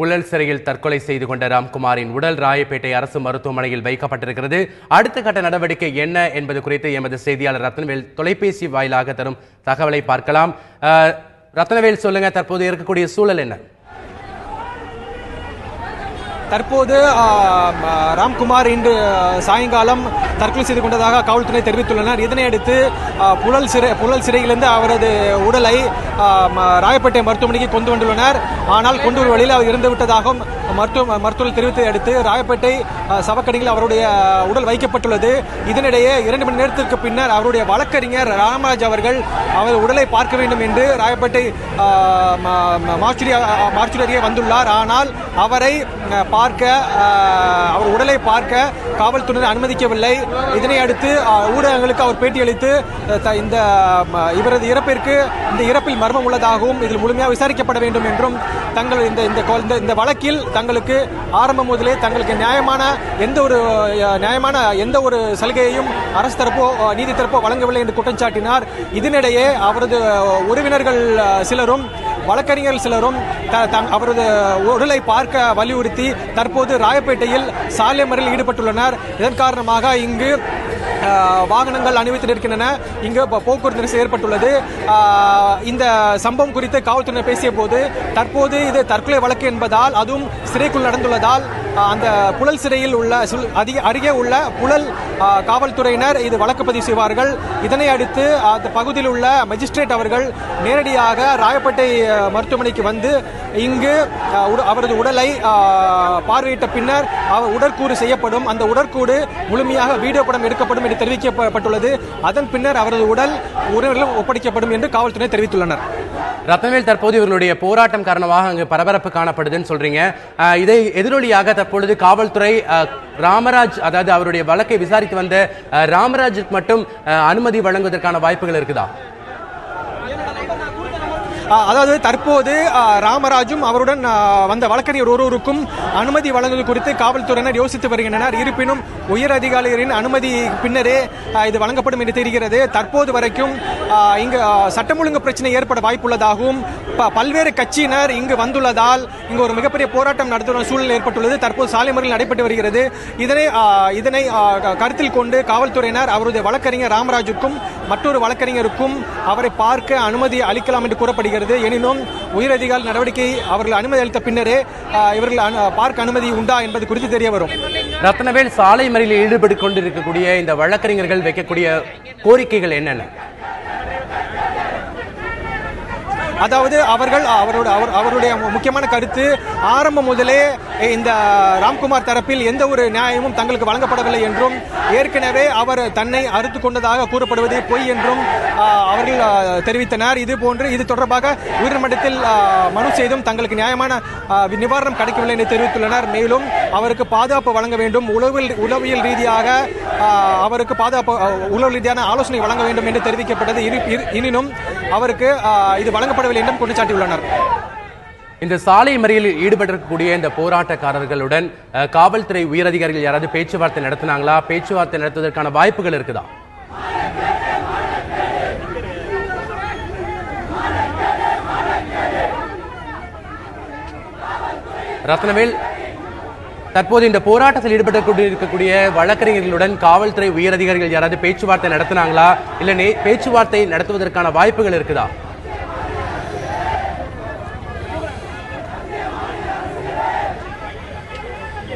புழல் சிறையில் தற்கொலை செய்து கொண்ட ராம்குமாரின் உடல் ராயப்பேட்டை அரசு மருத்துவமனையில் வைக்கப்பட்டிருக்கிறது. அடுத்த கட்ட நடவடிக்கை என்ன என்பது குறித்து எமது செய்தியாளர் ரத்னவேல் தொலைபேசி வாயிலாக தரும் தகவலை பார்க்கலாம். ரத்னவேல், சொல்லுங்க, தற்போது இருக்கக்கூடிய சூழல் என்ன? தற்போது ராம்குமார் இன்று சாயங்காலம் தற்கொலை செய்து கொண்டதாக காவல்துறை தெரிவித்துள்ளனர். இதனையடுத்து புழல் சிறையிலிருந்து அவரது உடலை ராயப்பேட்டை மருத்துவமனைக்கு கொண்டு வந்துள்ளனர். ஆனால் கொண்டு வரும் வழியில் அவர் இறந்துவிட்டதாகவும் மருத்துவர்கள் தெரிவித்ததை அடுத்து ராயப்பேட்டை சவக்கடியில் அவருடைய உடல் வைக்கப்பட்டுள்ளது. இதனிடையே 2 மணி நேரத்திற்கு பின்னர் அவருடைய வழக்கறிஞர் ராமராஜ் அவர்கள் அவர் உடலை பார்க்க வேண்டும் என்று ராயப்பேட்டை மார்ச்சுரியே வந்துள்ளார். ஆனால் அவரை அவர் உடலை பார்க்க காவல்துறையினர் அனுமதிக்கவில்லை. இதனை அடுத்து ஊடகங்களுக்கு அவர் பேட்டியளித்து இவரது இறப்பில் மர்மம் உள்ளதாகவும் இதில் முழுமையாக விசாரிக்கப்பட வேண்டும் என்றும் தங்கள் இந்த வழக்கில் தங்களுக்கு ஆரம்பம் முதலே தங்களுக்கு நியாயமான எந்த ஒரு சலுகையையும் அரசு தரப்போ நீதி தரப்போ வழங்கவில்லை என்று குற்றம் சாட்டினார். இதனிடையே அவரது உறவினர்கள் சிலரும் வழக்கறிஞர்கள் சிலரும் அவரது உடலை பார்க்க வலியுறுத்தி தற்போது ராயப்பேட்டையில் சாலை மறியலில் ஈடுபட்டுள்ளனர். இதன் காரணமாக இங்கு வாகனங்கள் அணிவித்து நிற்கின்றன. இங்கு போக்குவரத்து நெரிசல் ஏற்பட்டுள்ளது. இந்த சம்பவம் குறித்து காவல்துறையினர் பேசிய போது தற்போது இது தற்கொலை வழக்கு என்பதால், அதுவும் சிறைக்குள் நடந்துள்ளதால் அந்த புழல் சிறையில் உள்ள அருகே உள்ள புழல் காவல்துறையினர் இது வழக்கு பதிவு செய்வார்கள். இதனை அடுத்து அந்த பகுதியில் உள்ள மேஜிஸ்ட்ரேட் அவர்கள் நேரடியாக ராயப்பேட்டை மருத்துவமனைக்கு வந்து இங்கு அவரது உடலை பார்வையிட்ட பின்னர் அவர் உடற்கூறு செய்யப்படும். அந்த உடற்கூறு முழுமையாக வீடியோ படம் எடுக்கப்படும் என்று தெரிவிக்கப்பட்டுள்ளது. அதன் பின்னர் அவரது உடல் உறவினர்களும் ஒப்படைக்கப்படும் என்று காவல்துறை தெரிவித்துள்ளனர். ரத்னவேல், தற்போது இவர்களுடைய போராட்டம் காரணமாக அங்கு பரபரப்பு காணப்படுதுன்னு சொல்றீங்க. இதை எதிரொலியாக தற்பொழுது காவல்துறை ராமராஜ், அதாவது அவருடைய வழக்கை விசாரித்து வந்த ராமராஜுக்கு மட்டும் அனுமதி வழங்குவதற்கான வாய்ப்புகள் இருக்குதா? அதாவது தற்போது ராமராஜும் அவருடன் வந்த வழக்கறிஞர் ஒருவருக்கும் அனுமதி வழங்குவது குறித்து காவல்துறையினர் யோசித்து வருகின்றனர். இருப்பினும் உயர் அதிகாரிகளின் அனுமதி பின்னரே இது வழங்கப்படும் என்று தெரிகிறது. தற்போது வரைக்கும் இங்கு சட்டம் ஒழுங்கு பிரச்சனை ஏற்பட வாய்ப்புள்ளதாகவும் பல்வேறு கட்சியினர் இங்கு வந்துள்ளதால் இங்கு ஒரு மிகப்பெரிய போராட்டம் நடத்தும் சூழ்நிலை ஏற்பட்டுள்ளது. தற்போது சாலை மறியல் நடைபெற்று வருகிறது. இதனை கருத்தில் கொண்டு காவல்துறையினர் அவருடைய வழக்கறிஞர் ராமராஜுக்கும் மற்றொரு வழக்கறிஞருக்கும் அவரை பார்க்க அனுமதி அளிக்கலாம் என்று கூறப்படுகிறது. எனினும் உயரதிகாரி நடவடிக்கை அவர்கள் அனுமதி அளித்த பின்னரே இவர்கள் பார்க்க அனுமதி உண்டா என்பது குறித்து தெரிய வரும். ரத்னவேல், சாலை மறியலில் ஈடுபட்டு கொண்டிருக்கக்கூடிய இந்த வழக்கறிஞர்கள் வைக்கக்கூடிய கோரிக்கைகள் என்னென்ன? அதாவது அவருடைய முக்கியமான கருத்து, ஆரம்பம் முதலே இந்த ராம்குமார் தரப்பில் எந்த ஒரு நியாயமும் தங்களுக்கு வழங்கப்படவில்லை என்றும், ஏற்கனவே அவர் தன்னை அறுத்து கொண்டதாக கூறப்படுவது பொய் என்றும் அவர்கள் தெரிவித்தனர். இது தொடர்பாக உயர்நீதிமன்றத்தில் மனு செய்தும் தங்களுக்கு நியாயமான நிவாரணம் கிடைக்கவில்லை என்று தெரிவித்துள்ளனர். மேலும் அவருக்கு பாதுகாப்பு வழங்க வேண்டும், உளவியல் ரீதியாக அவருக்கு உளவியல் ரீதியான ஆலோசனை வழங்க வேண்டும் என்று தெரிவிக்கப்பட்டது. எனினும் அவருக்கு இது வழங்கப்படவில்லை என்றும் குற்றச்சாட்டியுள்ளனர். இந்த சாலை மறியலில் ஈடுபட்டிருக்கக்கூடிய இந்த போராட்டக்காரர்களுடன் காவல்துறை உயரதிகாரிகள் யாராவது பேச்சுவார்த்தை நடத்தினாங்களா? பேச்சுவார்த்தை நடத்துவதற்கான வாய்ப்புகள் இருக்குதா? ரத்னவேல், தற்போது இந்த போராட்டத்தில் ஈடுபட்டிருக்கக்கூடிய வழக்கறிஞர்களுடன் காவல்துறை உயரதிகாரிகள் யாராவது பேச்சுவார்த்தை நடத்தினாங்களா? இல்ல பேச்சுவார்த்தை நடத்துவதற்கான வாய்ப்புகள் இருக்குதா?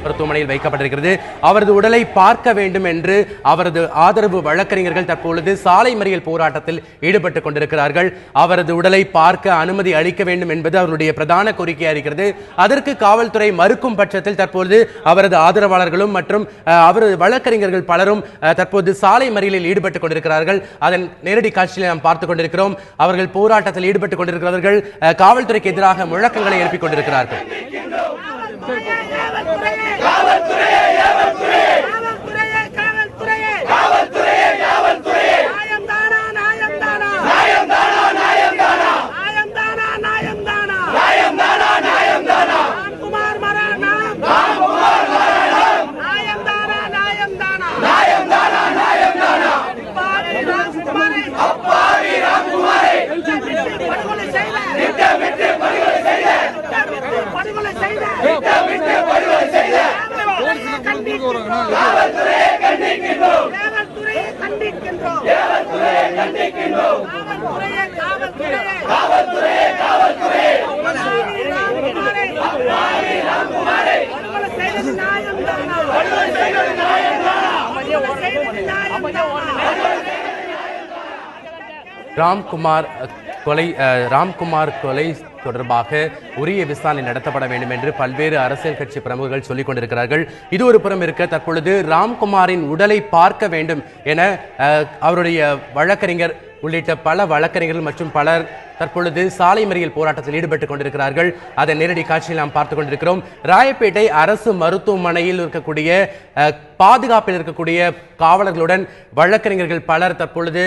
மருத்துவமனையில் வைக்கப்பட்டிருக்கிறது. அவரது உடலை பார்க்க வேண்டும் என்று அவரது ஆதரவு வழக்கறிஞர்கள் தற்பொழுது சாலை மறியல் போராட்டத்தில் ஈடுபட்டுக் கொண்டிருக்கிறார்கள். அவரது உடலை பார்க்க அனுமதி அளிக்க வேண்டும் என்பது அவருடைய பிரதான கோரிக்கையாக இருக்கிறது. அதற்கு காவல்துறை மறுக்கும் பட்சத்தில் தற்போது அவரது ஆதரவாளர்களும் மற்றும் அவரது வழக்கறிஞர்கள் பலரும் தற்போது சாலை மறியலில் ஈடுபட்டுக் கொண்டிருக்கிறார்கள். அதன் நேரடி காட்சியில் நாம் பார்த்துக் கொண்டிருக்கிறோம். அவர்கள் போராட்டத்தில் ஈடுபட்டுக் கொண்டிருக்கிறவர்கள் காவல்துறைக்கு எதிராக முழக்கங்களை எழுப்பிக் கொண்டிருக்கிறார்கள். படுகொலை செய்த ராம்குமார் கொலை தொடர்பாக உரிய விசாரணை நடத்தப்பட வேண்டும் என்று பல்வேறு அரசியல் கட்சி பிரமுகர்கள் சொல்லிக் கொண்டிருக்கிறார்கள். இது ஒரு புறம் இருக்க, தற்பொழுது ராம்குமாரின் உடலை பார்க்க வேண்டும் என அவருடைய வழக்கறிஞர் உள்ளிட்ட பல வழக்கறிஞர்கள் மற்றும் பலர் தற்பொழுது சாலை மறியல் போராட்டத்தில் ஈடுபட்டுக் கொண்டிருக்கிறார்கள். அதன் நேரடி காட்சியில் நாம் பார்த்துக் கொண்டிருக்கிறோம். ராயப்பேட்டை அரசு மருத்துவமனையில் இருக்கக்கூடிய பாதுகாப்பில் இருக்கக்கூடிய காவலர்களுடன் வழக்கறிஞர்கள் பலர் தற்பொழுது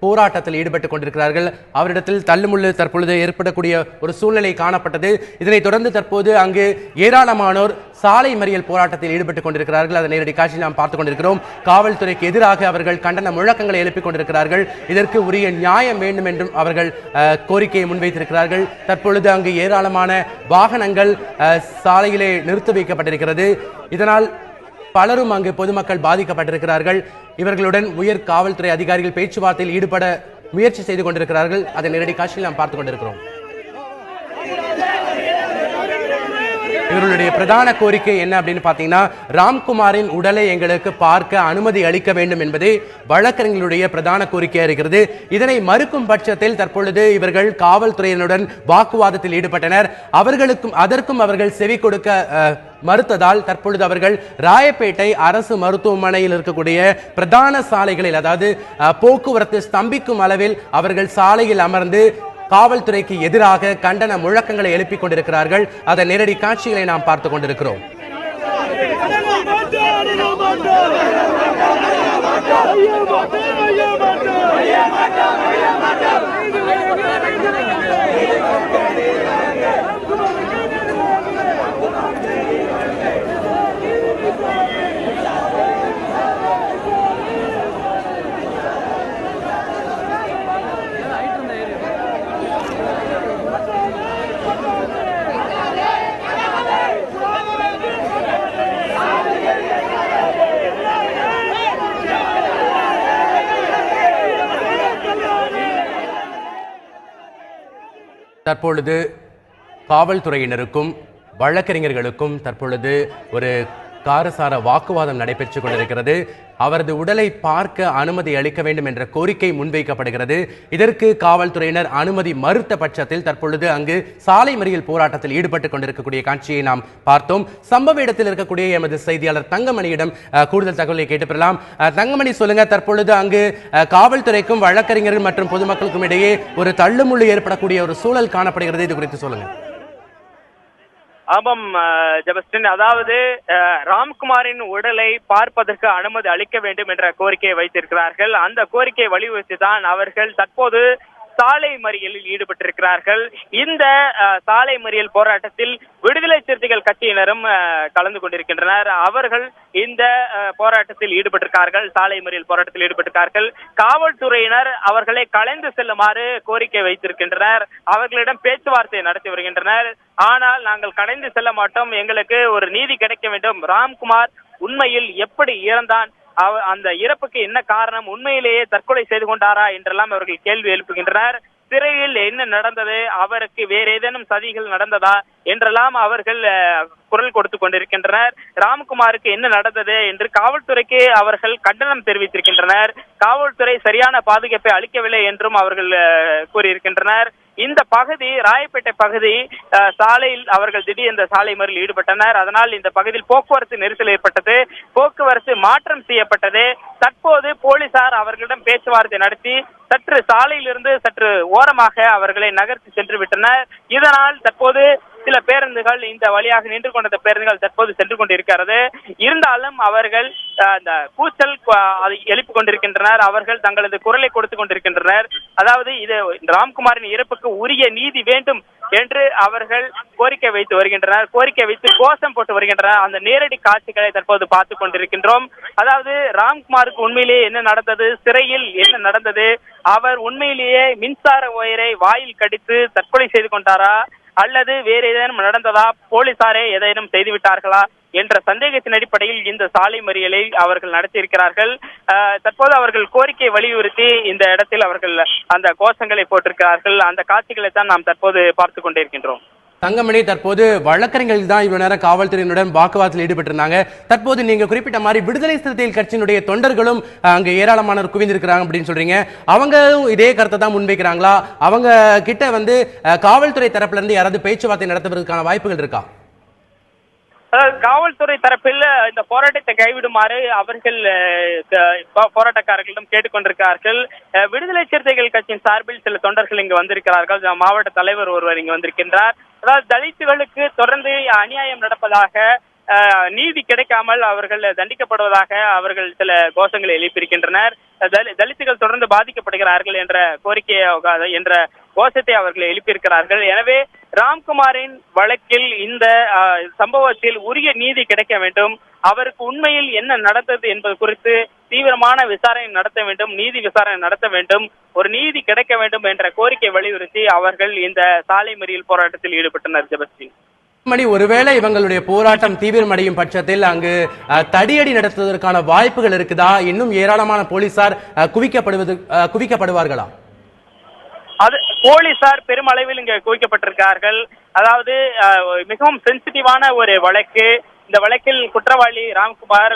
போராட்டத்தில் ஈடுபட்டுக் கொண்டிருக்கிறார்கள். அவரிடத்தில் தள்ளுமுள்ளு தற்பொழுது ஏற்படக்கூடிய ஒரு சூழ்நிலை காணப்பட்டது. இதனைத் தொடர்ந்து தற்போது அங்கு ஏராளமானோர் சாலை மறியல் போராட்டத்தில் ஈடுபட்டுக் கொண்டிருக்கிறார்கள். அதை நேரடி காட்சியில் நாம் பார்த்துக் கொண்டிருக்கிறோம். காவல்துறைக்கு எதிராக அவர்கள் கண்டன முழக்கங்களை எழுப்பிக் கொண்டிருக்கிறார்கள். இதற்கு உரிய நியாயம் வேண்டும் என்றும் அவர்கள் கோரிக்கையை முன்வைத்திருக்கிறார்கள். தற்பொழுது அங்கு ஏராளமான வாகனங்கள் சாலையிலே நிறுத்தி வைக்கப்பட்டிருக்கிறது. இதனால் பலரும் அங்கு பொதுமக்கள் பாதிக்கப்பட்டிருக்கிறார்கள். இவர்களுடன் உயர் காவல்துறை அதிகாரிகள் பேச்சுவார்த்தையில் ஈடுபட முயற்சி செய்து கொண்டிருக்கிறார்கள். அதை நேரடி காட்சியில் நாம் பார்த்துக் கொண்டிருக்கிறோம். இவர்களுடைய பிரதான கோரிக்கை என்ன அப்படின்னு பாத்தீங்கன்னா, ராம்குமாரின் உடலை எங்களுக்கு பார்க்க அனுமதி அளிக்க வேண்டும் என்பதே வழக்கறிஞர்களுடைய பிரதான கோரிக்கையா இருக்கிறது. இதனை மறுக்கும் பட்சத்தில் தற்பொழுது இவர்கள் காவல்துறையினருடன் வாக்குவாதத்தில் ஈடுபட்டனர். அதற்கும் அவர்கள் செவி கொடுக்க மறுத்ததால் தற்பொழுது அவர்கள் ராயப்பேட்டை அரசு மருத்துவமனையில் இருக்கக்கூடிய பிரதான சாலைகளில், அதாவது போக்குவரத்து ஸ்தம்பிக்கும் அளவில் அவர்கள் சாலையில் அமர்ந்து காவல்துறைக்கு எதிராக கண்டன முழக்கங்களை எழுப்பிக் கொண்டிருக்கிறார்கள். அதன் நேரடி காட்சிகளை நாம் பார்த்துக் கொண்டிருக்கிறோம். தற்பொழுது காவல்துறையினருக்கும் வழக்கறிஞர்களுக்கும் தற்பொழுது ஒரு காரசார வாக்குவாதம் நடைபெற்றுக் கொண்டிருக்கிறது. அவரது உடலை பார்க்க அனுமதி அளிக்க வேண்டும் என்ற கோரிக்கை முன்வைக்கப்படுகிறது. இதற்கு காவல்துறையினர் அனுமதி மறுத்த பட்சத்தில் தற்பொழுது அங்கு சாலை மறியல் போராட்டத்தில் ஈடுபட்டுக் கொண்டிருக்கக்கூடிய காட்சியை நாம் பார்த்தோம். சம்பவ இடத்தில் இருக்கக்கூடிய எமது செய்தியாளர் தங்கமணியிடம் கூடுதல் தகவலை கேட்டு பெறலாம். தங்கமணி, சொல்லுங்க, தற்பொழுது அங்கு காவல்துறைக்கும் வழக்கறிஞர்கள் மற்றும் பொதுமக்களுக்கும் இடையே ஒரு தள்ளுமுள்ளு ஏற்படக்கூடிய ஒரு சூழல் காணப்படுகிறது. இது குறித்து சொல்லுங்க. ஆமாம் ஜெபஸ்டின், அதாவது ராம்குமாரின் உடலை பார்ப்பதற்கு அனுமதி அளிக்க வேண்டும் என்ற கோரிக்கையை வைத்திருக்கிறார்கள். அந்த கோரிக்கையை வலியுறுத்தி தான் அவர்கள் தற்போது சாலை மறியலில் ஈடுபட்டிருக்கிறார்கள். இந்த சாலை மறியல் போராட்டத்தில் விடுதலை சிறுத்தைகள் கட்சியினரும் கலந்து கொண்டிருக்கின்றனர். அவர்கள் இந்த போராட்டத்தில் ஈடுபட்டிருக்கார்கள், சாலை மறியல் போராட்டத்தில் ஈடுபட்டிருக்கார்கள். காவல்துறையினர் அவர்களை கலைந்து செல்லுமாறு கோரிக்கை வைத்திருக்கின்றனர். அவர்களிடம் பேச்சுவார்த்தை நடத்தி வருகின்றனர். ஆனால் நாங்கள் கலைந்து செல்ல மாட்டோம், எங்களுக்கு ஒரு நீதி கிடைக்க வேண்டும், ராம்குமார் உண்மையில் எப்படி இறந்தான், அந்த இறப்புக்கு என்ன காரணம், உண்மையிலேயே தற்கொலை செய்து கொண்டாரா என்றெல்லாம் அவர்கள் கேள்வி எழுப்புகின்றனர். சிறையில் என்ன நடந்தது, அவருக்கு வேற ஏதேனும் சதிகள் நடந்ததா என்றெல்லாம் அவர்கள் குரல் கொடுத்து கொண்டிருக்கின்றனர். ராம்குமாருக்கு என்ன நடந்தது என்று காவல்துறைக்கு அவர்கள் கண்டனம் தெரிவித்திருக்கின்றனர். காவல்துறை சரியான பாதுகாப்பை அளிக்கவில்லை என்றும் அவர்கள் கூறியிருக்கின்றனர். இந்த பகுதி ராயப்பேட்டை பகுதி சாலையில் அவர்கள் திடீர் சாலை மறியலில் ஈடுபட்டனர். அதனால் இந்த பகுதியில் போக்குவரத்து நெரிசல் ஏற்பட்டது, போக்குவரத்து மாற்றம் செய்யப்பட்டது. தற்போது போலீசார் அவர்களிடம் பேச்சுவார்த்தை நடத்தி சற்று சாலையிலிருந்து சற்று ஓரமாக அவர்களை நகர்த்தி சென்று விட்டனர். இதனால் தற்போது சில பேருந்துகள் இந்த வழியாக நின்று கொண்ட பேருந்துகள் தற்போது சென்று கொண்டிருக்கிறது. இருந்தாலும் அவர்கள் அந்த கூச்சல் எழுப்பிக் கொண்டிருக்கின்றனர். அவர்கள் தங்களது குரலை கொடுத்துக் கொண்டிருக்கின்றனர். அதாவது இது ராம்குமாரின் இறப்புக்கு உரிய நீதி வேண்டும் என்று அவர்கள் கோரிக்கை வைத்து வருகின்றனர். கோரிக்கை வைத்து கோஷம் போட்டு வருகின்றனர். அந்த நேரடி காட்சிகளை தற்போது பார்த்துக் கொண்டிருக்கின்றோம். அதாவது ராம்குமாருக்கு உண்மையிலேயே என்ன நடந்தது, சிறையில் என்ன நடந்தது, அவர் உண்மையிலேயே மின்சார ஒயரை வாயில் கடித்து தற்கொலை செய்து கொண்டாரா அல்லது வேறு ஏதேனும் நடந்ததா, போலீசாரே ஏதேனும் செய்துவிட்டார்களா என்ற சந்தேகத்தின் அடிப்படையில் இந்த சாலை மறியலை அவர்கள் நடத்தியிருக்கிறார்கள். தற்போது அவர்கள் கோரிக்கை வலியுறுத்தி இந்த இடத்தில் அவர்கள் அந்த கோஷங்களை போட்டிருக்கிறார்கள். அந்த காட்சிகளை தான் நாம் தற்போது பார்த்து கொண்டிருக்கின்றோம். தங்கமணி, தற்போது வழக்கறிஞர்கள் தான் இவ்வளவு நேரம் காவல்துறையினுடன் வாக்குவாதத்தில் ஈடுபட்டிருந்தாங்க. தற்போது நீங்க குறிப்பிட்ட மாதிரி விடுதலை சிறுத்தைகள் கட்சியினுடைய தொண்டர்களும் அங்க ஏராளமானோர் குவிந்திருக்கிறாங்க அப்படின்னு சொல்றீங்க. அவங்களும் இதே கருத்தை தான் முன்வைக்கிறாங்களா? அவங்க கிட்ட காவல்துறை தரப்புல இருந்து யாராவது பேச்சுவார்த்தை நடத்துவதற்கான வாய்ப்புகள் இருக்கா? காவல்துறை தரப்பில் இந்த போராட்டத்தை கைவிடுமாறு அவர்கள் போராட்டக்காரர்களிடம் கேட்டுக்கொண்டிருக்கிறார்கள். விடுதலை சிறுத்தைகள் கட்சியின் சார்பில் சில தொண்டர்கள் இங்கு வந்திருக்கிறார்கள். மாவட்ட தலைவர் ஒருவர் இங்கு வந்திருக்கின்றார். அதாவது தலித்துகளுக்கு தொடர்ந்து அநியாயம் நடப்பதாக, நீதி கிடைக்காமல் அவர்கள் தண்டிக்கப்படுவதாக அவர்கள் சில கோஷங்களை எழுப்பியிருக்கின்றனர். தலித்துகள் தொடர்ந்து பாதிக்கப்படுகிறார்கள் என்ற கோரிக்கையை என்ற கோஷத்தை அவர்கள் எழுப்பியிருக்கிறார்கள். எனவே ராம்குமாரின் வழக்கில் இந்த சம்பவத்தில் உரிய நீதி கிடைக்க வேண்டும், அவருக்கு உண்மையில் என்ன நடந்தது என்பது குறித்து தீவிரமான விசாரணை நடத்த வேண்டும், நீதி விசாரணை நடத்த வேண்டும், ஒரு நீதி கிடைக்க வேண்டும் என்ற கோரிக்கை வலியுறுத்தி அவர்கள் இந்த சாலை மறியல் போராட்டத்தில் ஈடுபட்டனர். ஜெபஸ்டின் மணி, ஒருவேளை இவங்களுடைய போராட்டம் தீவிரமடையும் பட்சத்தில் அங்கு தடியடி நடத்துவதற்கான வாய்ப்புகள் இருக்குதா? இன்னும் ஏராளமான போலீசார் குவிக்கப்படுவார்களா? அது போலீசார் பெருமளவில் இங்கு குவிக்கப்பட்டிருக்கிறார்கள். அதாவது மிகவும் சென்சிட்டிவான ஒரு வழக்கு. இந்த வழக்கில் குற்றவாளி ராம்குமார்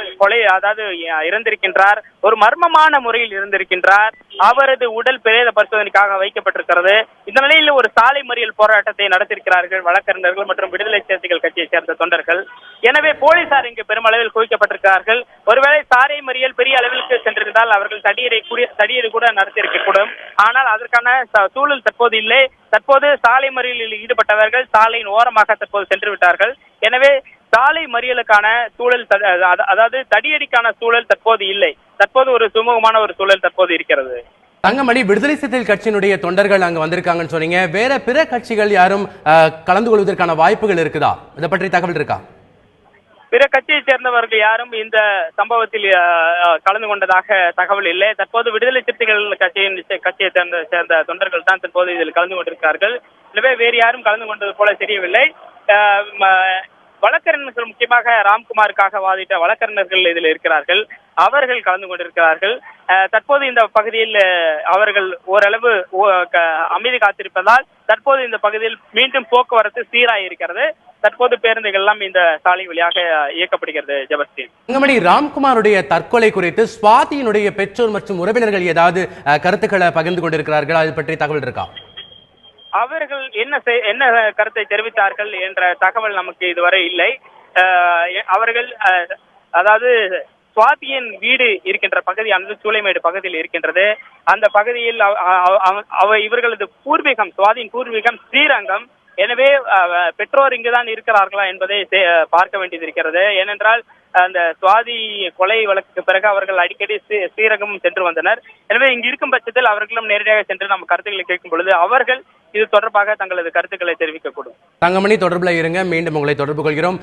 இறந்திருக்கின்றார். ஒரு மர்மமான முறையில் இருந்திருக்கின்றார். அவரது உடல் பிரேத பரிசோதனைக்காக வைக்கப்பட்டிருக்கிறது. இந்த நிலையில் ஒரு சாலை மறியல் போராட்டத்தை நடத்தியிருக்கிறார்கள் வழக்கறிஞர்கள் மற்றும் விடுதலை சிறுத்தைகள் கட்சியை சேர்ந்த தொண்டர்கள். எனவே போலீசார் இங்கு பெருமளவில் குவிக்கப்பட்டிருக்கிறார்கள். ஒருவேளை சாலை மறியல் பெரிய அளவிற்கு சென்றிருந்தால் அவர்கள் தடியடி கூட நடத்தியிருக்கக்கூடும். ஆனால் அதற்கான சூழல் தற்போது இல்லை. தற்போது சாலை மறியலில் ஈடுபட்டவர்கள் சாலையின் ஓரமாக தற்போது சென்று விட்டார்கள். எனவே சாலை மறியலுக்கான சூழல், அதாவது தடியடிக்கான சூழல் தற்போது இல்லை. தற்போது ஒரு சுமூகமான ஒரு சூழல் தற்போது இருக்கிறது. தங்கமணி, விடுதலை சிறுத்தைகள் கட்சியினுடைய தொண்டர்கள் அங்க வந்திருக்காங்கன்னு சொன்னீங்க. வேற பிற கட்சிகள் யாரும் கலந்து கொள்வதற்கான வாய்ப்புகள் இருக்குதா? இதை பற்றி தகவல் இருக்கா? பிற கட்சியை சேர்ந்தவர்கள் யாரும் இந்த சம்பவத்தில் கலந்து கொண்டதாக தகவல் இல்லை. தற்போது விடுதலை சிறுத்தைகள் கட்சியை சேர்ந்த தொண்டர்கள் தான் தற்போது இதில் கலந்து கொண்டிருக்கிறார்கள். எனவே வேறு யாரும் கலந்து கொண்டது போல தெரியவில்லை. வழக்கறிஞர்கள், முக்கியமாக ராம்குமாருக்காக வாதிட்ட வழக்கறிஞர்கள் இதில் இருக்கிறார்கள். அவர்கள் கலந்து கொண்டிருக்கிறார்கள். தற்போது இந்த பகுதியில் அவர்கள் ஓரளவு அமைதி காத்திருப்பதால் தற்போது இந்த பகுதியில் மீண்டும் போக்குவரத்து சீராக இருக்கிறது. தற்போது பேருந்துகள் எல்லாம் இந்த சாலை வழியாக இயக்கப்படுகிறது. ஜெபஸ்டின், தங்கமணி, ராம்குமாருடைய தற்கொலை குறித்து சுவாதியினுடைய பெற்றோர் மற்றும் உறவினர்கள் ஏதாவது கருத்துக்களை பகிர்ந்து கொண்டிருக்கிறார்கள்? அது பற்றி தகவல் இருக்கா? அவர்கள் என்ன கருத்தை தெரிவித்தார்கள் என்ற தகவல் நமக்கு இதுவரை இல்லை. அவர்கள் அதாவது சுவாதியின் வீடு இருக்கின்ற பகுதியானது சூளைமேடு பகுதியில் இருக்கின்றது. அந்த பகுதியில் இவர்களது பூர்வீகம், சுவாதியின் பூர்வீகம் ஸ்ரீரங்கம். எனவே பெற்றோர் இங்குதான் இருக்கிறார்களா என்பதை பார்க்க வேண்டியது இருக்கிறது. ஏனென்றால் அந்த சுவாதி கொலை வழக்குக்கு பிறகு அவர்கள் அடிக்கடி ஸ்ரீரங்கம் சென்று வந்தனர். எனவே இங்கு இருக்கும் பட்சத்தில் அவர்களும் நேரடியாக சென்று நம்ம கருத்துக்களை கேட்கும் பொழுது அவர்கள் இது தொடர்பாக தங்களது கருத்துக்களை தெரிவிக்கக்கூடும். தங்கமணி, தொடர்புல இருங்க. மீண்டும் உங்களை தொடர்பு கொள்கிறோம்.